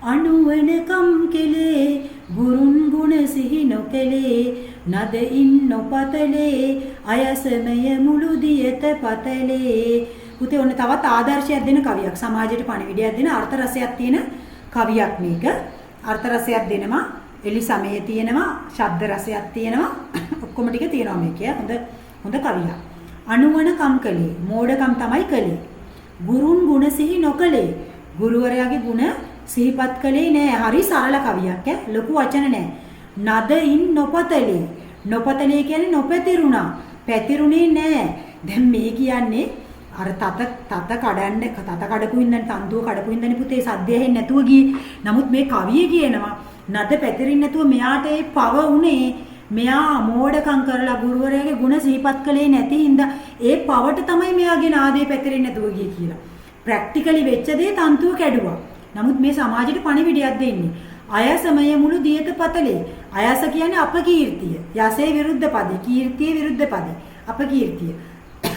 අනුවනකම් කෙලේ ගුරුන් ගුණ සිහි නොකෙලේ නදින් නොපතලේ අයසමය මුළු දියත පතලේ. පුතේ ඔන්න තවත් ආදර්ශයක් දෙන කවියක්, සමාජයට පණිවිඩයක් දෙන අර්ථ රසයක් තියෙන කවියක් මේක. අර්ථ රසයක් දෙනවා, එලි සමයේ තියෙනවා, ශබ්ද රසයක් තියෙනවා, ඔක්කොම ටික තියෙනවා මේකේ. හොඳ කවියක්. අනුවනකම් කලේ මෝඩකම් තමයි කලේ. ගුරුන් ගුණ සිහි නොකලේ ගුරුවරයාගේ ගුණ සිහිපත් කළේ නෑ. හරි සරල කවියක් ඈ. ලොකු වචන නෑ. නදින් නොපතලේ. නොපතලේ කියන්නේ නොපැතිරුණා. පැතිරුණේ නෑ. දැන් මේ කියන්නේ අර තත කඩපු ඉඳන් තන්දුව කඩපු ඉඳන් පුතේ සද්ද ඇහෙන්නේ නැතුව ගියේ. නමුත් මේ කවියේ කියනවා නද පැතිරින් නැතුව මෙයාට ඒ පව උනේ මෙයා මෝඩකම් කරලා ගුරුවරයාගේ ගුණ සිහිපත් කළේ නැති හින්දා ඒ පවට තමයි මෙයාගේ නාදේ පැතිරෙන්නේ නැතුව ගියේ කියලා. ප්‍රැක්ටිකලි වෙච්ච දේ තන්තුව කැඩුවා. නමුත් මේ සමාජයට පණිවිඩයක් දෙන්නේ. අයසමය මුළු දියත පතලේ. අයස කියන්නේ අපකීර්තිය. යසේ විරුද්ධ පදේ. කීර්තිය විරුද්ධ පදේ. අපකීර්තිය.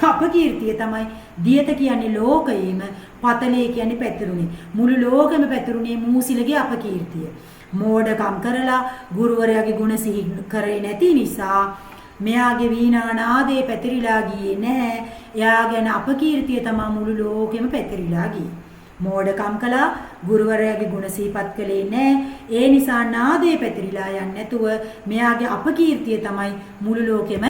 අපකීර්තිය තමයි දියත කියන්නේ ලෝකයේම, පතලේ කියන්නේ පැතිරුණේ. මුළු ලෝකෙම පැතිරුණේ මූසිලගේ අපකීර්තිය. මෝඩකම් කරලා ගුරුවරයාගේ ගුණ සිහි කරේ නැති නිසා මෙයාගේ වීණා නාදේ පැතිරිලා ගියේ නැහැ. එයා ගැන අපකීර්තිය තමයි මුළු ලෝකෙම පැතිරිලා ගියේ. මෝඩකම් කළා ගුරුවරයාගේ ගුණ සිහිපත් කළේ නැහැ. ඒ නිසා නාදේ පැතිරිලා යන්නේ නැතුව මෙයාගේ අපකීර්තිය තමයි මුළු ලෝකෙම